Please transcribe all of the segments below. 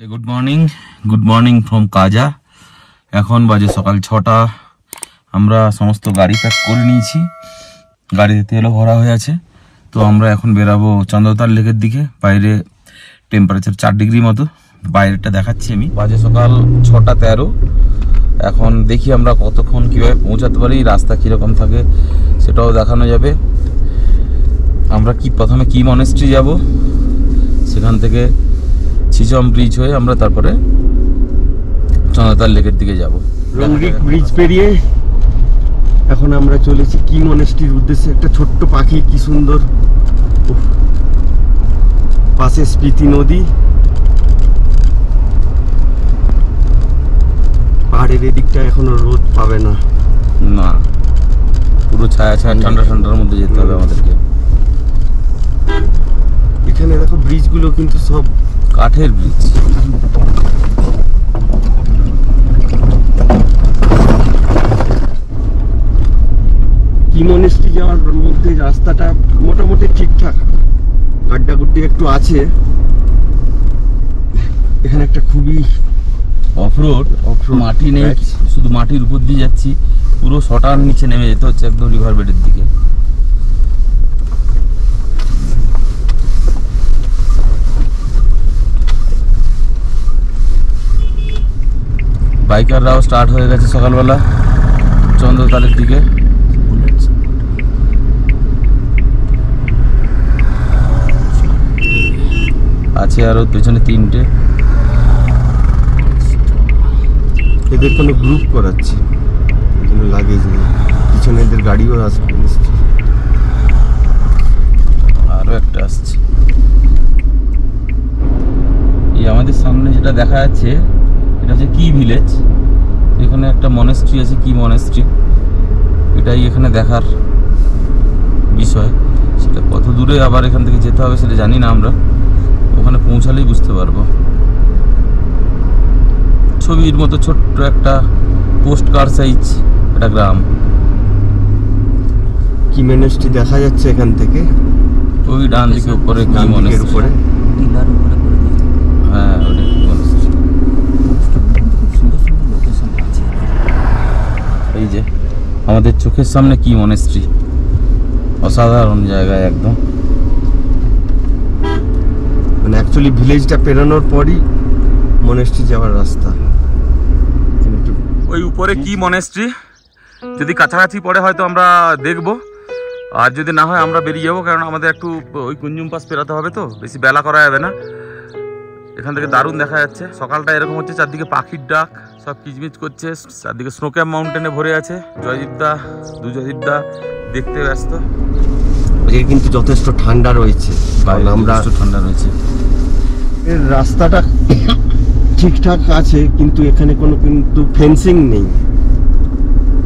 Good morning from কাজা। এখন বাজে সকাল 6টা। আমরা সমস্ত গাড়ি প্যাক করে নিয়েছি, গাড়িতে তেলও ভরা হয়ে আছে। তো আমরা এখন বেরাবো চন্দ্রতাল লেকের দিকে। বাইরে টেম্পারেচার 4 ডিগ্রি মতো, বাইরেটা দেখাচ্ছি আমি। বাজে সকাল 6:13। এখন দেখি আমরা কতক্ষণ কীভাবে পৌঁছাতে পারি, রাস্তা কীরকম থাকে সেটাও দেখানো যাবে। আমরা প্রথমে কি মনেস্ট্রি যাব, সেখান থেকে ছিচম ব্রিজ হয়ে আমরা তারপরে চন্দ্রতাল লেকের দিকে যাব। রংরিক ব্রিজ পেরিয়ে এখন আমরা চলেছি কি মনেস্ট্রির উদ্দেশ্যে। একটা ছোট্ট পাখি, কি সুন্দর, পাশে স্পিতি নদী, পাহাড়ের এদিকটা এখনো রোদ পাবে না, না পুরো ছায়া ছায়া ঠান্ডা ঠান্ডার মধ্যে যেতে হবে আমাদেরকে। এখানে দেখো ব্রিজগুলো কিন্তু সব কাঠের ব্রিজ। কি মনেস্ট্রি যাওয়ার মধ্যে রাস্তাটা মোটামুটি ঠিকঠাক, গাড্ডাগুড্ডি একটু আছে। এখানে একটা খুবই অফরোড, মাটি নেই, শুধু মাটির উপর দিয়ে যাচ্ছি। পুরো শটার নিচে নেমে যেতে হচ্ছে একদম রিভার বেডের দিকে। বাইকাররাও স্টার্ট হয়ে গেছে সকালবেলা চন্দ্রতালের দিকে। আছে আরো পেছনে 3টে। এদের কোনো গ্রুপ করাচ্ছে, কোনো লাগেজ নেই, পিছনে এদের গাড়িও আসবে। আরো একটা আসছে। এই আমাদের সামনে যেটা দেখা যাচ্ছে এটা হচ্ছে কি ভিলেজ। এখানে একটা মনেস্ট্রি আছে, কি মনেস্ট্রি, এটাই এখানে দেখার বিষয়। সেটা কত দূরে আবার এখান থেকে যেতে হবে সেটা জানি না, আমরা ওখানে পৌঁছালেই বুঝতে পারবো। ছবির মতো ছোট্ট একটা পোস্ট কার্ড সাইজ একটা গ্রাম। কি মনেস্ট্রি দেখা যাচ্ছে এখান থেকে, ওই ডান দিকে উপরে কি মনেস্ট্রি উপরে, হ্যাঁ ওটা কি মনেস্ট্রি। এই যে আমাদের চোখের সামনে কি মনেস্ট্রি, অসাধারণ জায়গায় একদম। মানে অ্যাকচুয়ালি ভিলেজটা পেরোনোর পরই মনেস্ট্রি যাওয়ার রাস্তা। ওই উপরে কি মনেস্ট্রি যদি কাছাকাছি পড়ে হয়তো আমরা দেখবো, আর যদি না হয় আমরা বেরিয়ে যাবো, কারণ আমাদের একটু ওই কুঞ্জুম পাস পেরাতে হবে, তো বেশি বেলা করা যাবে না। এখান থেকে দারুণ দেখা যাচ্ছে। সকালটা এরকম হচ্ছে, চারদিকে পাখির ডাক, সব কিচমিচ করছে, চারদিকে স্নো ক্যাম্প মাউন্টেনে ভরে আছে। জয়দীপদা, জয়দীপদা দেখতে ব্যস্ত। এর কিন্তু যথেষ্ট ঠান্ডা রয়েছে, কারণ আমরা ঠান্ডা রয়েছে। এর রাস্তাটা ঠিকঠাক আছে, কিন্তু এখানে কোনো কিন্তু ফেন্সিং নেই।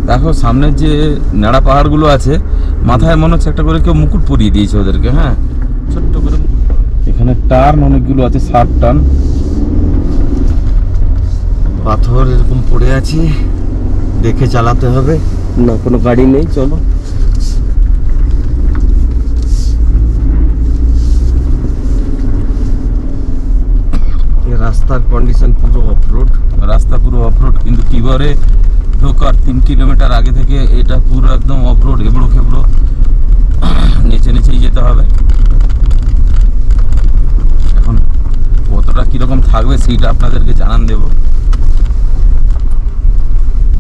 দেখো সামনের যে নেড়া পাহাড়গুলো আছে, মাথায় মনে হচ্ছে একটা করে কেউ মুকুট পরিয়ে দিয়েছে ওদেরকে। হ্যাঁ, ছোট্ট করে এখানে টার্ন অনেকগুলো আছে, 7 টার্ন। পাথর এরকম পড়ে আছে, দেখে চালাতে হবে। না কোনো গাড়ি নেই, চলো। রাস্তার কন্ডিশন পুরো অফরোড, রাস্তা পুরো অফরোড, কিন্তু কিভাবে ঢোকার 3 কিলোমিটার আগে থেকে এটা পুরো একদম অফরোড, এবড়ো খেবড়ো, নিচে নিচেই যেতে হবে। এখন কতটা কিরকম থাকবে সেইটা আপনাদেরকে জানান দেব।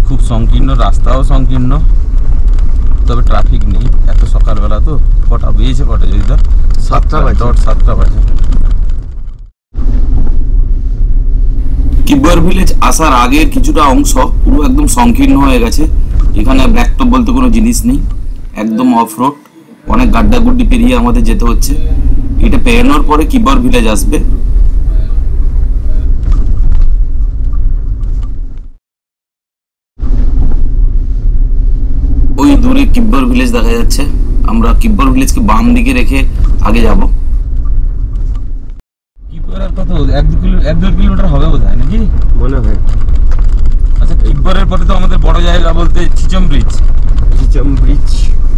খুব সংকীর্ণ, রাস্তাও সংকীর্ণ, তবে ট্রাফিক নেই। এত সকালবেলা তো, কটা বেজেছে, কটা যদি 7টা বাজে, 7টা বাজে। কিব্বর ভিলেজ আসার আগের কিছুটা অংশ পুরো একদম সংকীর্ণ হয়ে গেছে। এখানে ব্যাকটপ বলতে কোনো জিনিস নেই, একদম অফরোড। অনেক গাড্ডাগুড্ডি পেরিয়ে আমাদের যেতে হচ্ছে। এটা পেরোনোর পরে কিব্বর ভিলেজ আসবে। ওই দূরে কিব্বর ভিলেজ দেখা যাচ্ছে। আমরা কিব্বর ভিলেজকে বাম দিকে রেখে আগে যাব। কত 1-2 কিলোমিটার হবে বোধহয়, নাকি মনে হয়। আচ্ছা, কিব্বরের পরে তো আমাদের বড় জায়গা বলতে ছিচম ব্রিজ। ছিচম ব্রিজ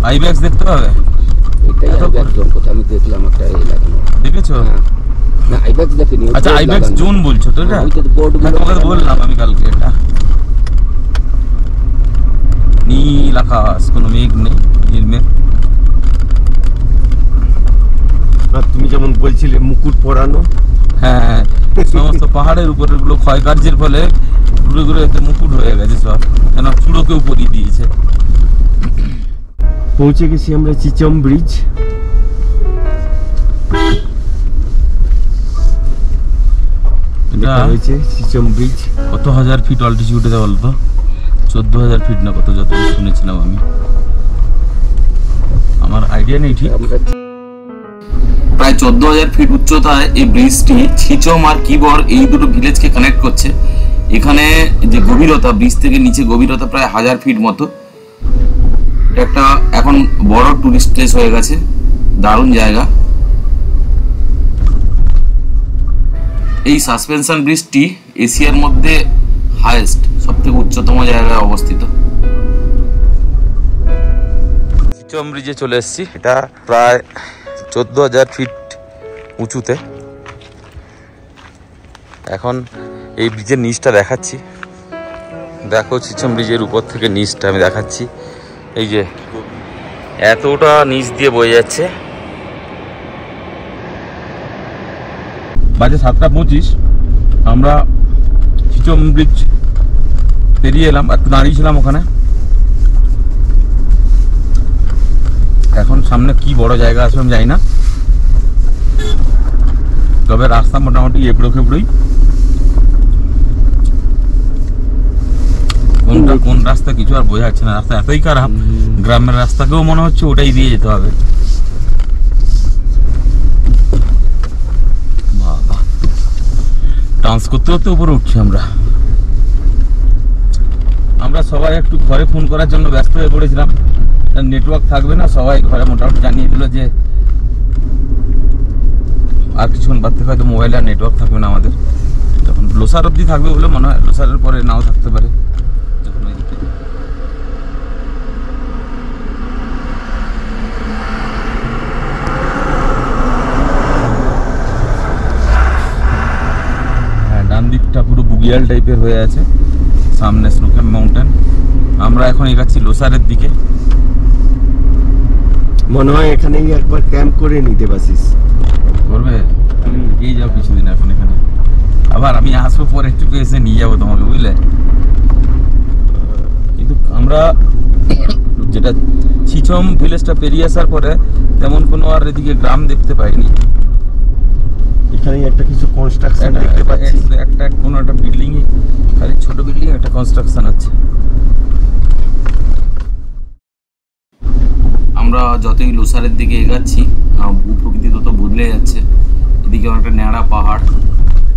আইব্যাক্স দেখতে হবে। এটাই আইব্যাক্স, আমি দেখলাম একটা এই লাগানো। দেখেছো? না আইব্যাক্স দেখিনি। আচ্ছা আইব্যাক্স জোন বলছো তো এটা? ওইটা বোর্ডগুলো তোমাকে তো বললাম আমি কালকে, এটা নীল আকাশ, কোনো মেঘ নেই, নীলমেঘ। আর তুমি যেমন বলছিলে মুকুট পরানো, হ্যাঁ, সমস্ত পাহাড়ের উপরের গুলো ক্ষয়কার্যের ফলে ঘুরে ঘুরে এতে মুকুট হয়ে গেছে সব, কেন চূড়োকেও পরিয়ে দিয়েছে। পৌঁছে গেছি আমরা চিচম ব্রিজ। এটা হয়েছে চিচম ব্রিজ। কত হাজার ফিট অল্টিটিউডে বলতো? 14,000 ফিট না কত, যত শুনেছিলাম আমি, আমার আইডিয়া নেই ঠিক। প্রায় 14,000 ফিট উচ্চতায় এই ব্রিজটি ছিচম আর কিবর এই দুটো ভিলেজকে কানেক্ট করছে। এখানে যে গভীরতা, ব্রিজ থেকে নিচে গভীরতা প্রায় 1000 ফিট মতো। একটা এখন বড় টুরিস্ট প্লেস হয়ে গেছে, দারুণ জায়গা। এই সাসপেনশন ব্রিজটি এশিয়ার মধ্যে হাইয়েস্ট, সবথেকে উচ্চতম জায়গায় অবস্থিত। চিচম ব্রিজে চলে এসেছি। এটা প্রায় 14,000 ফিট উঁচুতে। এখন এই ব্রিজের নিচটা দেখাচ্ছি, দেখো চিচম ব্রিজের উপর থেকে নিচটা আমি দেখাচ্ছি। এই যে এতটা নিচ দিয়ে বয়ে যাচ্ছে। বাজে 7:25, আমরা চিচম ব্রিজ পেরিয়ে এলাম, একটু দাঁড়িয়েছিলাম ওখানে। এখন সামনে কি বড় জায়গা আছে আমি জানি না, তবে রাস্তা মোটামুটি এবড়ো খেবড়োই। কোনটা কোন রাস্তা কিছু আর বোঝা যাচ্ছে না, রাস্তা এতই খারাপ, গ্রামের রাস্তাকেও মনে হচ্ছে ওটাই দিয়ে যেতে হবে। বাবা, ডান্স করতে করতে উপরে উঠছি আমরা। আমরা সবাই একটু ঘরে ফোন করার জন্য ব্যস্ত হয়ে পড়েছিলাম, নেটওয়ার্ক থাকবে না, সবাই ঘরে মোটামুটি জানিয়ে দিল যে আর কিছুক্ষণ বাদ থেকে হয়তো মোবাইলে আর নেটওয়ার্ক থাকবে না আমাদের। যখন লোসার অবধি থাকবে বলে মনে হয়, লোসারের পরে নাও থাকতে পারে। যখন ওইদিকে হ্যাঁ, ডান দিকটা পুরো বুগিয়াল টাইপের হয়ে আছে, সামনে স্নোক্যাম্প মাউন্টেন। আমরা এখন এগাচ্ছি লোসারের দিকে। মনে হয় এখানেই একবার ক্যাম্প করে নিতে পারছিস। করবে তুমি এগিয়ে যাও কিছুদিন এখন এখানে, আবার আমি আসবো পরে একটু এসে নিয়ে যাবো তোমাকে, বুঝলে। কিন্তু আমরা যেটা চিচম ভিলেজটা পেরিয়ে আসার পরে তেমন কোনো আর এদিকে গ্রাম দেখতে পাইনি। এখানে একটা কিছু কনস্ট্রাকশন দেখতে পাচ্ছি, একটা কোনো একটা বিল্ডিং, খালি ছোট বিল্ডিং, একটা কনস্ট্রাকশন আছে। আমরা যতই লোসারের দিকে এগাচ্ছি ভূপ্রকৃতি তত বদলে যাচ্ছে। এদিকে অনেকটা ন্যাড়া পাহাড়,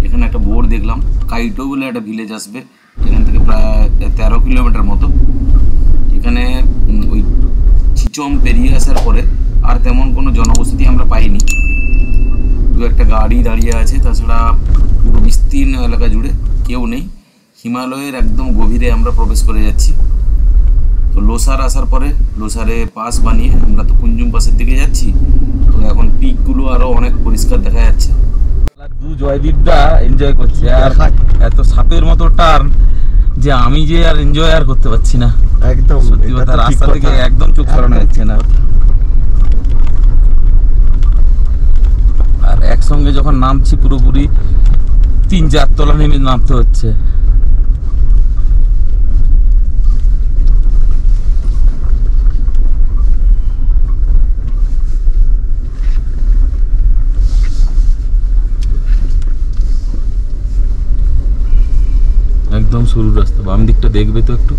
এখানে একটা বোর্ড দেখলাম, কাইটো বলে একটা ভিলেজ আসবে এখান থেকে প্রায় 13 কিলোমিটার মতো। এখানে ওই চিচম পেরিয়ে আসার পরে আর তেমন কোনো জনবসতি আমরা পাইনি, দু একটা গাড়ি দাঁড়িয়ে আছে, তাছাড়া পুরো বিস্তীর্ণ এলাকা জুড়ে কেউ নেই। হিমালয়ের একদম গভীরে আমরা প্রবেশ করে যাচ্ছি। তো লোসার আসার পরে লোসারে পাস বানিয়ে আমরা তো কুঞ্জুম পাসের দিকে যাচ্ছি। তো এখন পিকগুলো আরো অনেক পরিষ্কার দেখা যাচ্ছে। দু জয়দীপদা এনজয় করছে, আর এত সাপের মতো টার্ন যে আমি যে আর এনজয় আর করতে পারছি না একদম সত্যি কথা। রাস্তা থেকে একদম চোখ সরানো যাচ্ছে না। আর একসঙ্গে যখন নামছি পুরোপুরি 3-4 তলা নেমে নামতে হচ্ছে। একদম সরু রাস্তা, বাম দিকটা দেখবে তো একটু।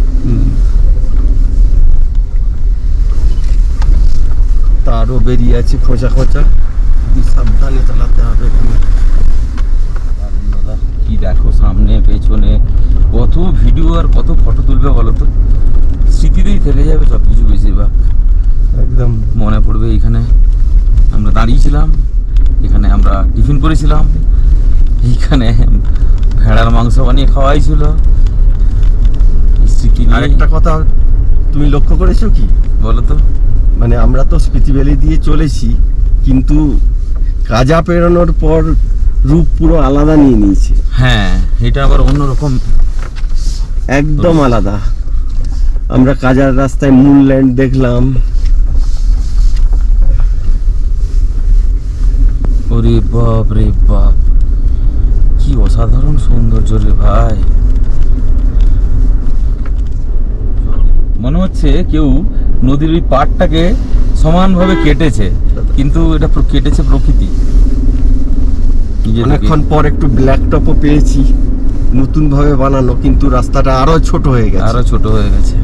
তারও বেরিয়ে আছে খোঁচা খোঁচা, সাবধানে চালাতে হবে। কি দেখো সামনে পেছনে কত ভিডিও আর কত ফটো তুলবে বলো তো, স্মৃতিতেই থেকে যাবে সবকিছু বেশিরভাগ। একদম মনে পড়বে এইখানে আমরা দাঁড়িয়েছিলাম, এখানে আমরা টিফিন করেছিলাম, এইখানে ভেড়ার মাংস বানিয়ে খাওয়াইছিল। স্মৃতি। আর একটা কথা তুমি লক্ষ্য করেছো কি বলো তো, মানে আমরা তো স্পিতি ভ্যালি দিয়ে চলেছি, কিন্তু কাজা পেরোনোর পর রূপ পুরো আলাদা নিয়ে নিয়েছে। হ্যাঁ, এটা আবার অন্যরকম, একদম আলাদা। আমরা কাজার রাস্তায় মুনল্যান্ড দেখলাম। ওরে বাপ রে বাপ, কি অসাধারণ সৌন্দর্য রে ভাই। মনে হচ্ছে কেউ নদীর ওই পাড়টাকে সমানভাবে কেটেছে, কিন্তু এটা কেটেছে প্রকৃতি। অনেকক্ষণ পর একটু ব্ল্যাক টপও পেয়েছি, নতুন ভাবে বানানো, কিন্তু রাস্তাটা আরো ছোট হয়ে গেছে, আরো ছোট হয়ে গেছে।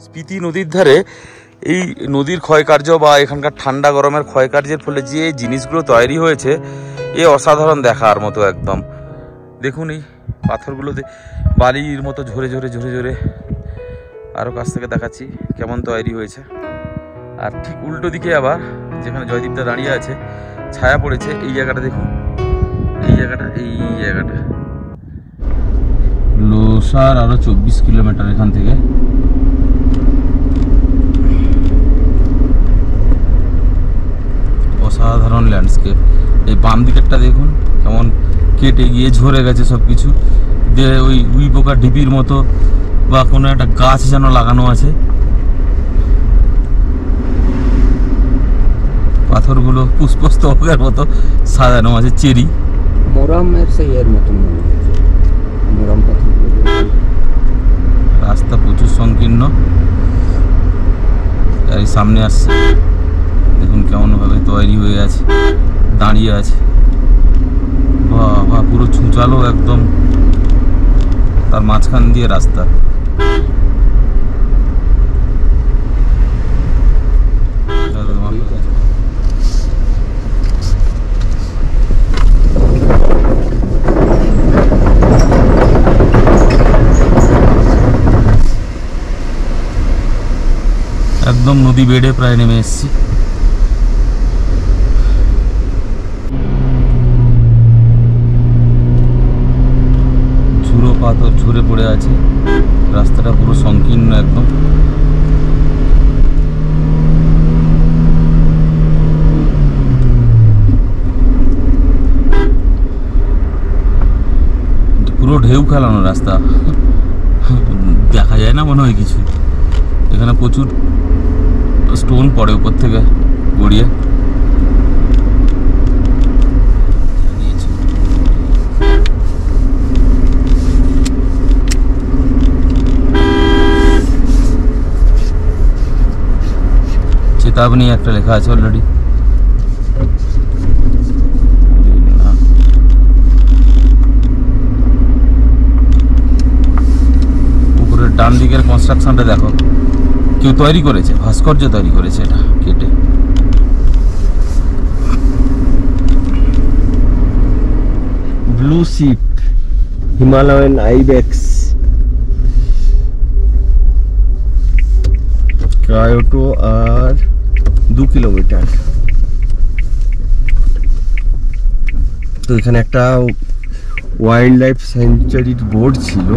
স্পিতি নদীর ধারে এই নদীর ক্ষয়কার্য বা এখানকার ঠান্ডা গরমের ক্ষয়কার্যের ফলে যে জিনিসগুলো তৈরি হয়েছে, এ অসাধারণ দেখার মতো একদম। দেখুন এই পাথরগুলোতে বালির মতো ঝরে ঝরে ঝরে ঝরে, আরও কাছ থেকে দেখাচ্ছি কেমন তৈরি হয়েছে। আর ঠিক উল্টো দিকে আবার যেখানে জয়দীপদা দাঁড়িয়ে আছে, ছায়া পড়েছে, এই জায়গাটা দেখুন, এই জায়গাটা লোসার আরো 24 কিলোমিটার এখান থেকে। অসাধারণ ল্যান্ডস্কেপ। এই বাম দিকেরটা দেখুন কেমন কেটে গিয়ে ঝরে গেছে সবকিছু, দিয়ে ওই উই পোকা ঢিপির মতো বা কোনো একটা গাছ যেন লাগানো আছে। পাথরগুলো পুষ্পস্তবকের মতো সাজানো আছে, চেরি মোরামের সেই এর মতন মোরাম পাথরগুলো। রাস্তা প্রচুর সংকীর্ণ, এই সামনে আসছে দেখুন কেমন ভাবে তৈরি হয়ে আছে, দাঁড়িয়ে আছে। বাহ, পুরো ছুঁচালো একদম, তার মাঝখান দিয়ে রাস্তা। একদম নদী বেড়ে প্রায় নেমে এসেছি। ঝুড়ো পাথর ঝরে পড়ে আছে, রাস্তাটা পুরো সংকীর্ণ একদম। পুরো ঢেউ খেলানো রাস্তা, দেখা যায় না মনে হয় কিছু। এখানে প্রচুর স্টোন পড়ে উপর থেকে গড়িয়ে। চেতাবনী একটা লেখা আছে অলরেডি। উপরের ডান দিকের কনস্ট্রাকশনটা দেখো, কেউ তৈরি করেছে, ভাস্কর্য তৈরি করেছে এটা কেটে। ব্লু শিপ, হিমালয়ান আইবেক্স, কায়োটো আর 2 কিলোমিটার। তো এখানে একটা ওয়াইল্ড লাইফ স্যাংচুয়ারির বোর্ড ছিল।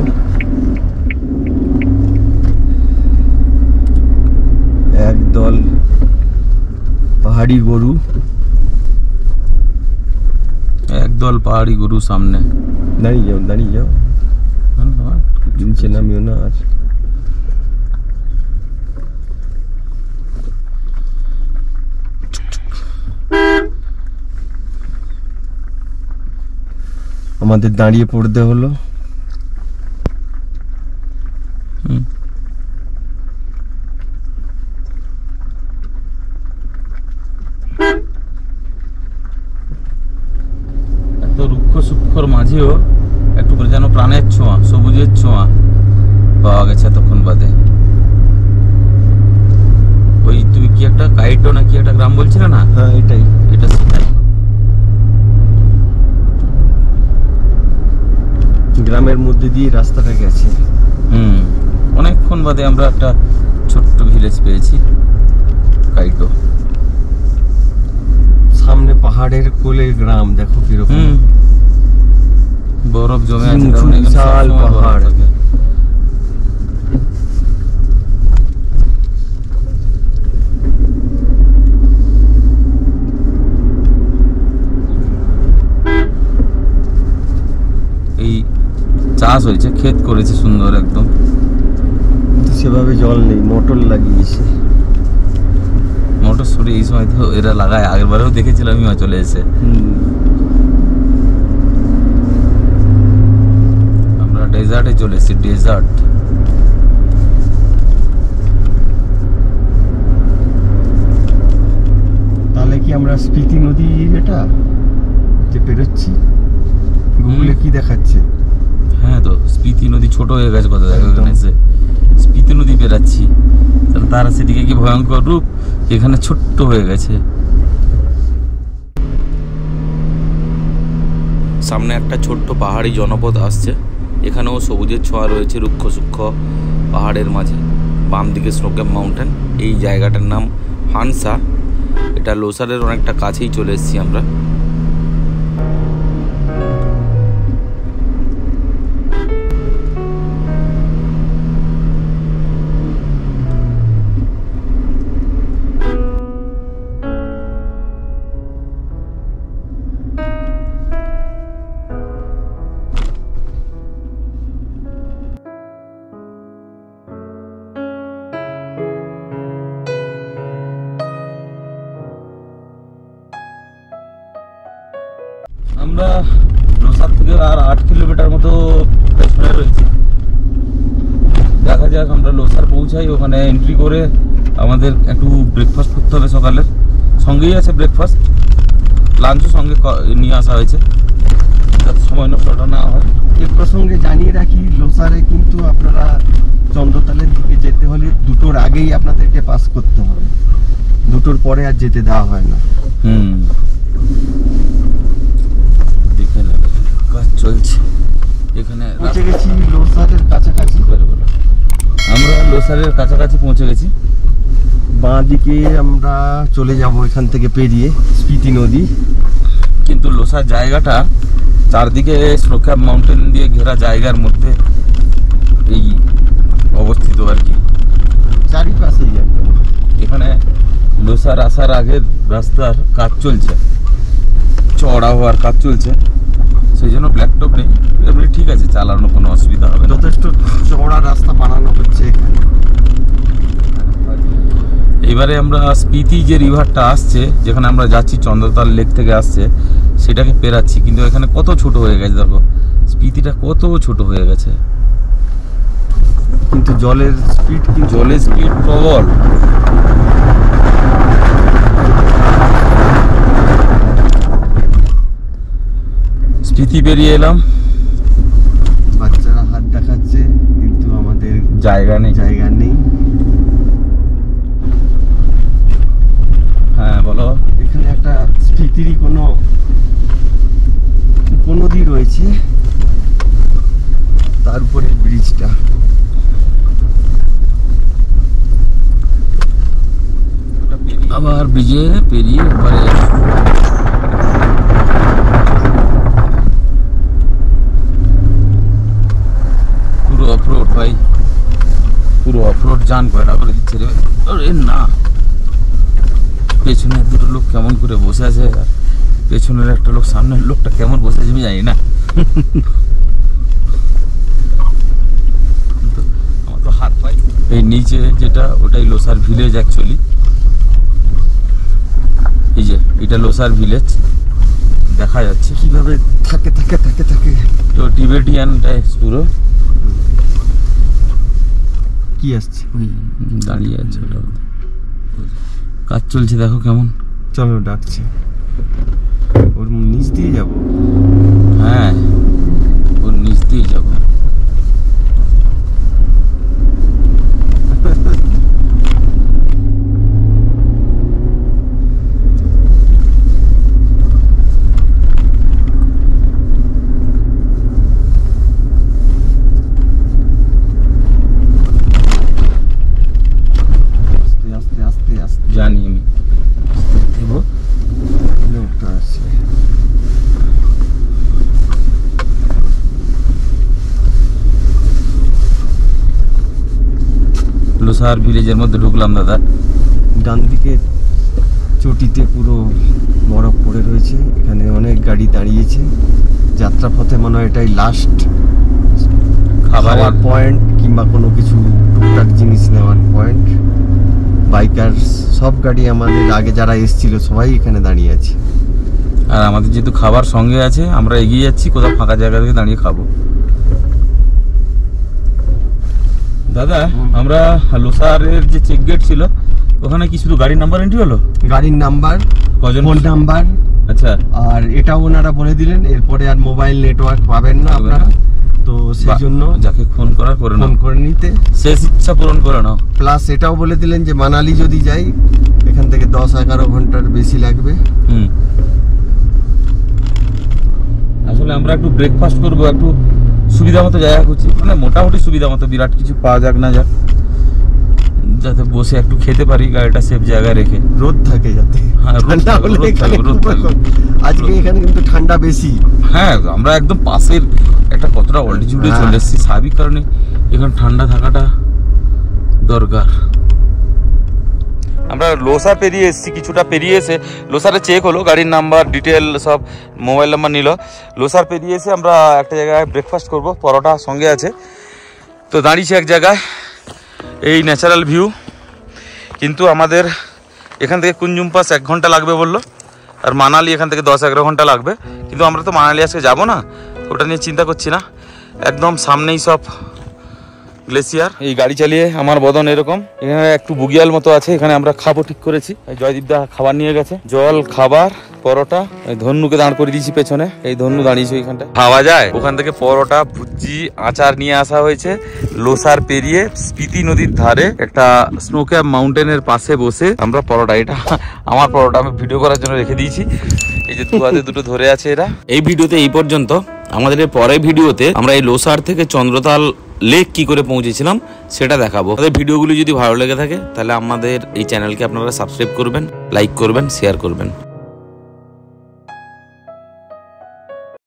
একদল পাহাড়ি গরু, সামনে। দাঁড়িয়ে যাও, নিচে নামিও না। আর আমাদের দাঁড়িয়ে পড়তে হলো। এত রুক্ষ সূক্ষ্মর মাঝেও একটু যেন প্রাণের ছোঁয়া, সবুজের ছোঁয়া পাওয়া গেছে এতক্ষণ বাদে। ওই তুমি কি একটা কাইটো না কি একটা গ্রাম বলছিলে না? হ্যাঁ, এটা সেটাই। গ্রামের মধ্যে দিয়ে রাস্তাটা গেছে। অনেকক্ষণ বাদে আমরা একটা ছোট্ট ভিলেজ পেয়েছি, কাইটো। সামনে পাহাড়ের কোলে গ্রাম, দেখো কিরকম বরফ জমে আছে, বিশাল পাহাড়। চাষ হয়েছে, ক্ষেত করেছে সুন্দর একদম। কিন্তু সেভাবে জল নেই, মোটর লাগিয়েছে। মটরশুঁটি এই সময় তো এরা লাগায়, আগেরবারেও দেখেছিলাম আমি চলে এসে। আমরা ডেজার্টে চলে এসেছি, ডেজার্ট। তাহলে কি আমরা স্পিতি নদী এটা যে পেরোচ্ছি? গুগলে কি দেখাচ্ছে? হ্যাঁ, তো স্পিতি নদী ছোট হয়ে গেছে কথা দেখো, এখানে এসে স্পিতি নদী পেরাচ্ছি, তাহলে তার সেদিকে কি ভয়ঙ্কর রূপ, এখানে ছোট্ট হয়ে গেছে। সামনে একটা ছোট্ট পাহাড়ি জনপদ আসছে, এখানেও সবুজের ছোঁয়া রয়েছে, রুক্ষ সূক্ষ্ম পাহাড়ের মাঝে। বাম দিকে স্নো ক্যাম্প মাউন্টেন। এই জায়গাটার নাম হানসা। এটা লোসারের অনেকটা কাছেই চলে এসেছি আমরা। আমরা লোসার থেকে আর 8 কিলোমিটার মতো পেছনে রয়েছি। দেখা যাক, আমরা লোসার পৌঁছাই, ওখানে এন্ট্রি করে আমাদের একটু ব্রেকফাস্ট করতে হবে সকালের। সঙ্গেই আছে ব্রেকফাস্ট, লাঞ্চও সঙ্গে নিয়ে আসা হয়েছে, যাতে সময় নষ্টটা না হয়। এর প্রসঙ্গে জানিয়ে রাখি, লোসারে কিন্তু আপনারা চন্দ্রতালের দিকে যেতে হলে 2টোর আগেই আপনাদেরকে পাস করতে হবে, 2টোর পরে আর যেতে দেওয়া হয় না। দেখে নেবে, কাজ চলছে এখানে। পৌঁছে গেছি লোসারের কাছাকাছি। আমরা লোসারের কাছাকাছি পৌঁছে গেছি। বাঁ দিকে আমরা চলে যাব এখান থেকে পেরিয়ে স্পিতি নদী। কিন্তু লোসার জায়গাটা চারদিকে স্নো ক্যাম্প মাউন্টেন দিয়ে ঘেরা জায়গার মধ্যে এই অবস্থিত আর কি, চারিপাশেই একদম। এখানে লোসার আসার আগের রাস্তার কাজ চলছে, চড়া হওয়ার কাজ চলছে, সেই জন্য ব্ল্যাকটপ নেই, এমনি ঠিক আছে, চালানো কোনো অসুবিধা হবে না। যথেষ্ট চওড়া রাস্তা বানানো হচ্ছে এখানে। এবারে আমরা স্পিতি যে রিভারটা আসছে, যেখানে আমরা যাচ্ছি চন্দ্রতাল লেক থেকে আসছে, সেটাকে পেরাচ্ছি। কিন্তু এখানে কত ছোট হয়ে গেছে দেখো, স্পিতিটা কত ছোট হয়ে গেছে। কিন্তু জলের স্পিড প্রবল। স্পিতি পেরিয়ে এলাম, বাচ্চারা হাত দেখাচ্ছে কিন্তু আমাদের জায়গা নেই। হ্যাঁ বলো। এখানে একটা স্পিতিরই কোনো উপনদী রয়েছে, তার উপরে ব্রিজটা। আবার ব্রিজে পেরিয়ে এবারে পুরো অফরোড ভাই, পুরো অফরোড জান কয়টা করে দিচ্ছে রে। আরে না, পেছনে দুটো লোক কেমন করে বসে আছে, পেছনের একটা লোক, সামনের লোকটা কেমন বসে আছে আমি জানি না। আমার তো হাত পাই। এই নিচে যেটা, ওটাই লোসার ভিলেজ অ্যাকচুয়ালি। এই যে এটা লোসার ভিলেজ দেখা যাচ্ছে কিভাবে থাকে তো টিবেটিয়ান টাইপস পুরো। কি আসছে? দাঁড়িয়ে আছে, ওটা কাজ চলছে, দেখো কেমন। চলো ডাকছে, ওর নিচ দিয়ে যাব। হ্যাঁ, ওর নিচ দিয়েই যাবো। জানি আমি দেবো। লোকটা আছে। লোসার ভিলেজের মধ্যে ঢুকলাম দাদা। ডান দিকে চটিতে পুরো বরফ পড়ে রয়েছে, এখানে অনেক গাড়ি দাঁড়িয়েছে। যাত্রাপথে মনে হয় এটাই লাস্ট নেওয়ার পয়েন্ট কিংবা কোনো কিছু টুকটাক জিনিস নেওয়ার পয়েন্ট। বাইকার সব গাড়ি আমাদের আগে যারা এসেছিল সবাই এখানে দাঁড়িয়ে আছে। আর আমাদের যেহেতু খাবার সঙ্গে আছে, আমরা এগিয়ে যাচ্ছি, কোথাও ফাঁকা জায়গা থেকে দাঁড়িয়ে খাবো। দাদা, আমরা লোসারের যে চেক গেট ছিল ওখানে কি শুধু গাড়ির নাম্বার এন্ট্রি হলো? গাড়ির নাম্বার, কজন, ফোন নাম্বার, আচ্ছা, আর এটাও ওনারা বলে দিলেন এরপরে আর মোবাইল নেটওয়ার্ক পাবেন না আপনারা, তো সেই জন্য যাকে ফোন করার করে ফোন নাও, করে নিতে, শেষ ইচ্ছা পূরণ করে নাও। প্লাস এটাও বলে দিলেন যে মানালি যদি যাই এখান থেকে 10-11 ঘন্টার বেশি লাগবে। আসলে আমরা একটু ব্রেকফাস্ট করবো, একটু সুবিধা মতো জায়গা খুঁজছি, মানে মোটামুটি সুবিধা মতো, বিরাট কিছু পাওয়া যাক না যাক, যাতে বসে একটু খেতে পারি গাড়িটা সেফ জায়গায় রেখে। রোদ থাকে যাতে, হ্যাঁ, রোদ ঠান্ডা থাকবে, হলে রোদ এখানে থাকবে, রোদ খুব থাকবে। আজকে এখানে কিন্তু ঠান্ডা বেশি। হ্যাঁ, আমরা একদম পাশের একটা কতটা অল্টিটিউডে হ্যাঁ। চলে এসেছি, স্বাভাবিক কারণে এখানে ঠান্ডা থাকাটা দরকার। আমরা লোসার পেরিয়ে এসেছি, কিছুটা পেরিয়ে এসে লোসারে চেক হলো, গাড়ির নাম্বার ডিটেল সব, মোবাইল নাম্বার নিল। লোসার পেরিয়ে এসে আমরা একটা জায়গায় ব্রেকফাস্ট করব, পরোটা সঙ্গে আছে। তো দাঁড়িয়েছি এক জায়গায়, এই ন্যাচারাল ভিউ, কিন্তু আমাদের এখান থেকে কুঞ্জুম পাস 1 ঘন্টা লাগবে বললো, আর মানালি এখান থেকে 10-11 ঘন্টা লাগবে। কিন্তু আমরা তো মানালি আজকে যাবো না, ওটা নিয়ে চিন্তা করছি না, একদম সামনেই সব গ্লেসিয়ার। এই গাড়ি চালিয়ে আমার বদন এরকম, এখানে একটু বুগিয়াল মতো আছে, এখানে আমরা খাবো ঠিক করেছি। জয়দীপদা খাবার নিয়ে গেছে, জল, খাবার, পরোটা। এই ধন্যুকে দাঁড় করে দিয়েছি পেছনে, এই ধন্যু দাঁড়িয়েছে ওইখানটা, খাওয়া যায়। ওখান থেকে পরোটা, ভুজি, আচার নিয়ে আসা হয়েছে। লোসার পেরিয়ে স্পিতি নদীর ধারে একটা স্নো ক্যাপ মাউন্টেনের পাশে বসে আমরা পরোটা, এটা আমার পরোটা আমি ভিডিও করার জন্য রেখে দিয়েছি। এই যে দুটো ধরে আছে এরা। এই ভিডিওতে এই পর্যন্ত। আমাদের এর পরের ভিডিওতে আমরা এই লোসার থেকে চন্দ্রতাল লেক কি করে পৌঁছেছিলাম সেটা দেখাবো। আমাদের ভিডিওগুলি যদি ভালো লেগে থাকে তাহলে আমাদের এই চ্যানেলকে আপনারা সাবস্ক্রাইব করবেন, লাইক করবেন, শেয়ার করবেন।